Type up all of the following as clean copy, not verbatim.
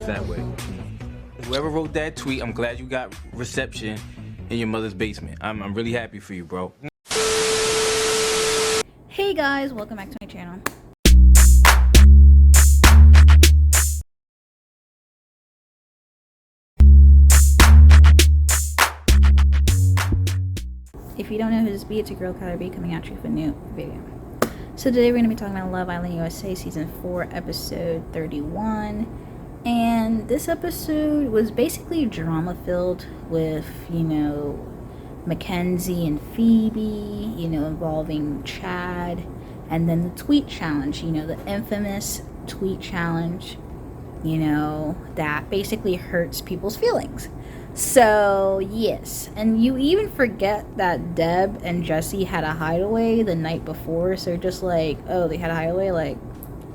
that way. Whoever wrote that tweet, I'm glad you got reception in your mother's basement. I'm really happy for you, bro. Hey guys, welcome back to my channel. If you don't know who this be, it's your girl KylerB coming at you with a new video. So today we're going to be talking about Love Island USA Season 4 Episode 31. And this episode was basically drama filled with, Mackenzie and Phoebe, involving Chad. And then the tweet challenge, the infamous tweet challenge, that basically hurts people's feelings. So, yes, and you even forget that Deb and Jesse had a hideaway the night before, so just like, oh, they had a hideaway, like,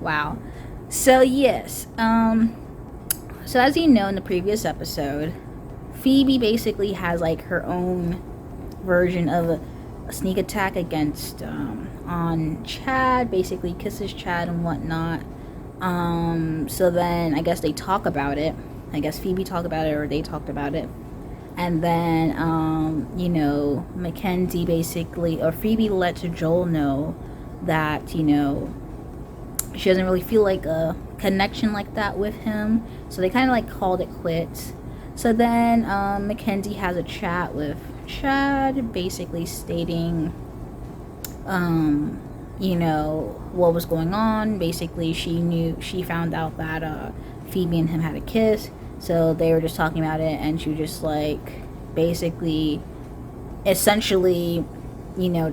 wow. So, yes, so as you know in the previous episode, Phoebe basically has, like, her own version of a sneak attack against, on Chad, basically kisses Chad and whatnot. So then, I guess they talk about it. I guess Phoebe talked about it, or they talked about it. And then, Mackenzie basically, or Phoebe let Joel know that, she doesn't really feel like a connection like that with him. So they kind of like called it quits. So then, Mackenzie has a chat with Chad, basically stating, what was going on. Basically, she found out that, Phoebe and him had a kiss, so they were just talking about it, and she was just like, basically, essentially,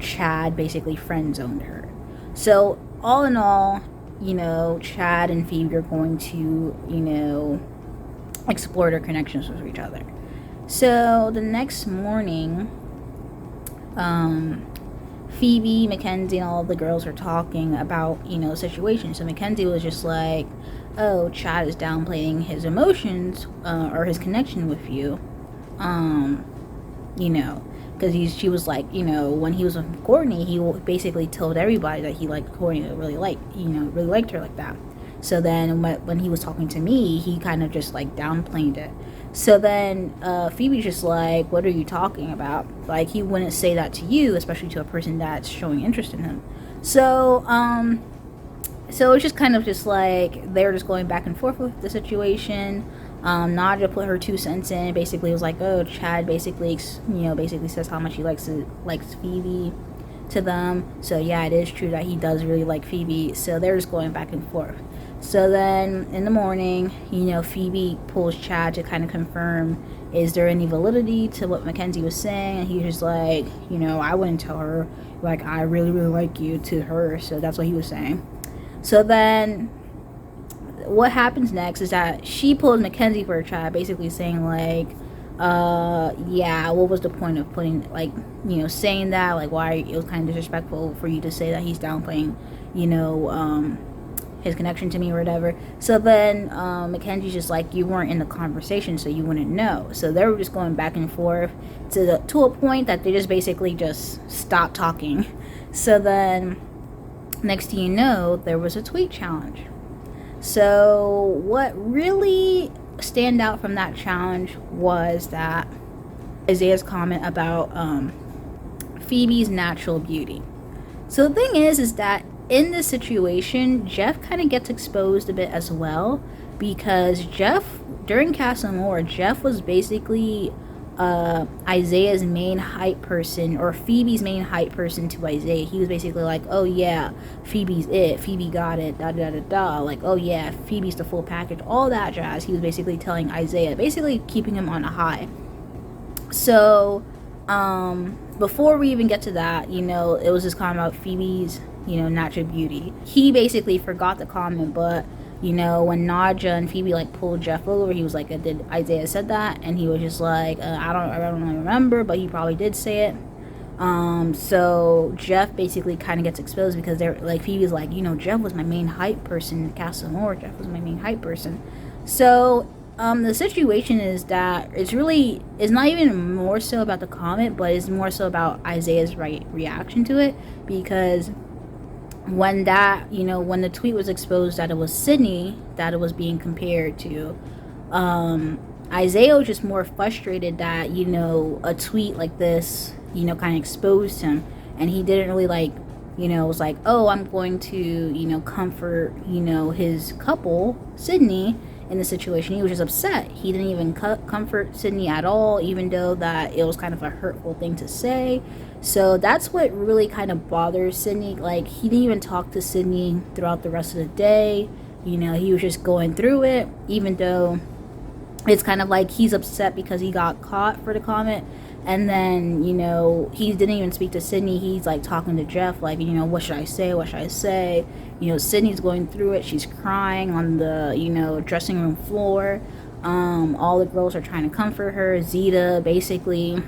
Chad basically friend zoned her. So all in all, Chad and Phoebe are going to, explore their connections with each other. So the next morning, Phoebe, Mackenzie, and all the girls are talking about, the situation. So Mackenzie was just like, oh, Chad is downplaying his emotions, or his connection with you, because she was like, when he was with Courtney, he basically told everybody that he liked Courtney, really liked her like that. So then when he was talking to me, he kind of just like downplayed it. So then Phoebe's just like, what are you talking about? Like, he wouldn't say that to you, especially to a person that's showing interest in him. So it's just kind of just like they're just going back and forth with the situation. Nadia put her 2 cents in. Basically, it was like, oh, Chad basically says how much he likes Phoebe to them. So yeah, it is true that he does really like Phoebe. So they're just going back and forth. So then in the morning, Phoebe pulls Chad to kind of confirm, is there any validity to what Mackenzie was saying? And he's just like, I wouldn't tell her, like, I really, really like you to her. So that's what he was saying. So then what happens next is that she pulls Mackenzie for a chat, basically saying like, yeah, what was the point of putting, like, saying that, like, why, it was kind of disrespectful for you to say that he's downplaying, his connection to me or whatever. So then Mackenzie's just like, you weren't in the conversation, so you wouldn't know. So they were just going back and forth to a point that they just basically just stopped talking. So then next thing you know, there was a tweet challenge. So what really stand out from that challenge was that Isaiah's comment about Phoebe's natural beauty. So the thing is that in this situation, Jeff kind of gets exposed a bit as well, because during Castle Moore, Jeff was basically Isaiah's main hype person, or Phoebe's main hype person to Isaiah. He was basically like, oh yeah, Phoebe's it, Phoebe got it, da da da da, like, oh yeah, Phoebe's the full package, all that jazz. He was basically telling Isaiah, basically keeping him on a high. So before we even get to that, it was this comment about Phoebe's natural beauty. He basically forgot the comment, but when Nadia and Phoebe like pulled Jeff over, he was like, did Isaiah said that? And he was just like, I don't really remember, but he probably did say it. So Jeff basically kind of gets exposed, because they're like, Phoebe's like, Jeff was my main hype person in Castle Moore. Jeff was my main hype person. So the situation is that it's not even more so about the comment, but it's more so about Isaiah's reaction to it, because when the tweet was exposed that it was Sydney that it was being compared to, Isaiah was just more frustrated that, you know, a tweet like this, you know, kind of exposed him, and he didn't really like, you know, was like, oh, I'm going to, you know, comfort, you know, his couple, Sydney, in the situation. He was just upset. He didn't even comfort Sydney at all, even though that it was kind of a hurtful thing to say. So that's what really kind of bothers Sydney. Like, he didn't even talk to Sydney throughout the rest of the day. You know, he was just going through it, even though it's kind of like he's upset because he got caught for the comment. And then, you know, he didn't even speak to Sydney. He's like talking to Jeff, like, you know, what should I say? What should I say? You know, Sydney's going through it. She's crying on the, you know, dressing room floor. All the girls are trying to comfort her. Zeta, basically,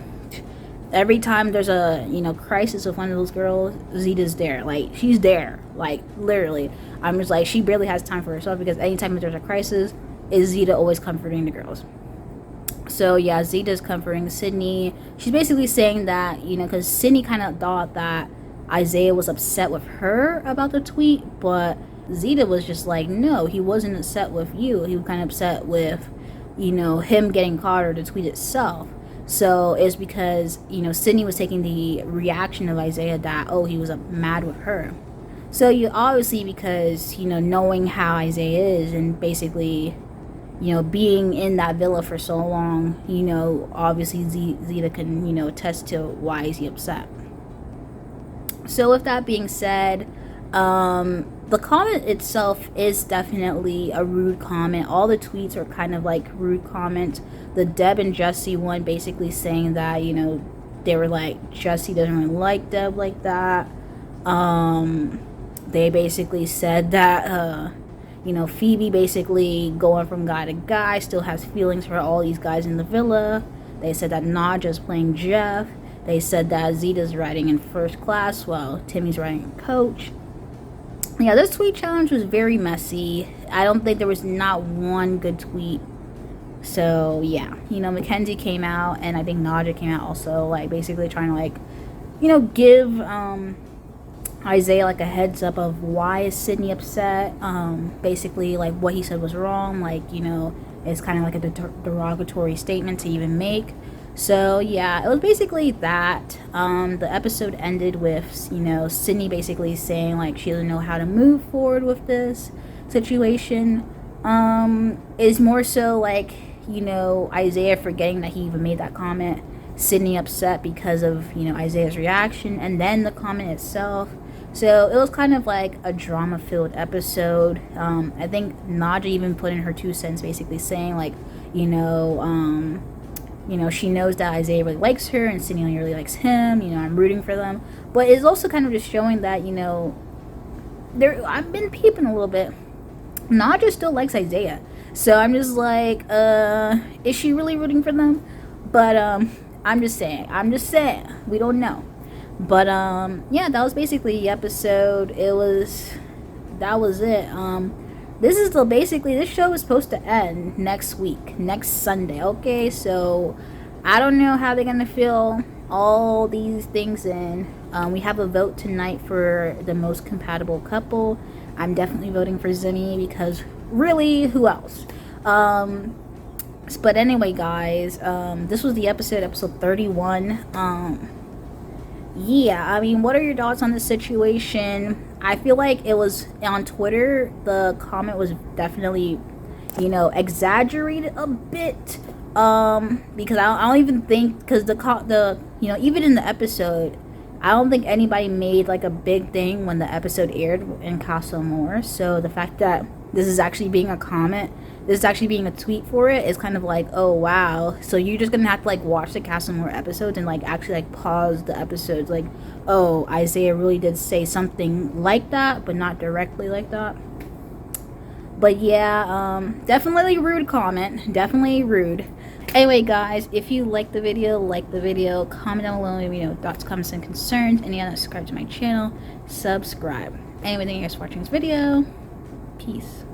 every time there's a, you know, crisis with one of those girls, Zeta's there. Like, she's there. Like, literally. I'm just like, she barely has time for herself, because anytime there's a crisis, is Zeta always comforting the girls. So yeah, Zeta's comforting Sydney. She's basically saying that, you know, because Sydney kind of thought that Isaiah was upset with her about the tweet, but Zeta was just like, no, he wasn't upset with you. He was kind of upset with, you know, him getting caught, or the tweet itself. So it's because, you know, Sydney was taking the reaction of Isaiah that, oh, he was mad with her. So you obviously, because, you know, knowing how Isaiah is, and basically, you know, being in that villa for so long, you know, obviously Zeta can, you know, attest to why is he upset. So with that being said, the comment itself is definitely a rude comment. All the tweets are kind of like rude comments. The Deb and Jesse one basically saying that, you know, they were like, Jesse doesn't really like Deb like that. They basically said that, you know, Phoebe basically going from guy to guy, still has feelings for all these guys in the villa. They said that Nadja's playing Jeff. They said that Zeta's riding in first class while Timmy's riding in coach. Yeah, this tweet challenge was very messy. I don't think there was not one good tweet. So yeah, you know, Mackenzie came out, and I think Nadja came out also, like basically trying to, like, you know, give Isaiah like a heads up of why is Sydney upset. Basically, like, what he said was wrong. Like, you know, it's kind of like a derogatory statement to even make. So yeah, it was basically that. The episode ended with, you know, Sydney basically saying like she doesn't know how to move forward with this situation. Is more so like, you know, Isaiah forgetting that he even made that comment. Sydney upset because of, you know, Isaiah's reaction, and then the comment itself. So it was kind of like a drama-filled episode. I think Nadja even put in her 2 cents, basically saying like, you know, she knows that Isaiah really likes her, and Sydney really likes him. You know, I'm rooting for them. But it's also kind of just showing that, you know, I've been peeping a little bit. Nadja still likes Isaiah. So I'm just like, is she really rooting for them? But I'm just saying. We don't know. But yeah, that was basically the episode. That was it. This show is supposed to end next week, next Sunday. Okay, so I don't know how they're gonna fill all these things in. We have a vote tonight for the most compatible couple. I'm definitely voting for Zinni, because really, who else? But anyway, guys, this was the episode 31. Yeah, I mean, what are your thoughts on the situation? I feel like it was on Twitter, the comment was definitely, you know, exaggerated a bit. Because I don't even think, because the you know, even in the episode, I don't think anybody made like a big thing when the episode aired in Casa Amor. So the fact that this is actually being a comment, this is actually being a tweet for it, is kind of like, oh wow. So you're just gonna have to like watch the Casa Amor episodes and like actually like pause the episodes, like, oh, Isaiah really did say something like that, but not directly like that. But yeah, definitely rude comment, definitely rude. Anyway, guys, if you like the video, comment down below, let me know thoughts, comments, and concerns. And yeah, subscribe to my channel, subscribe. Anyway, thank you guys for watching this video. Peace.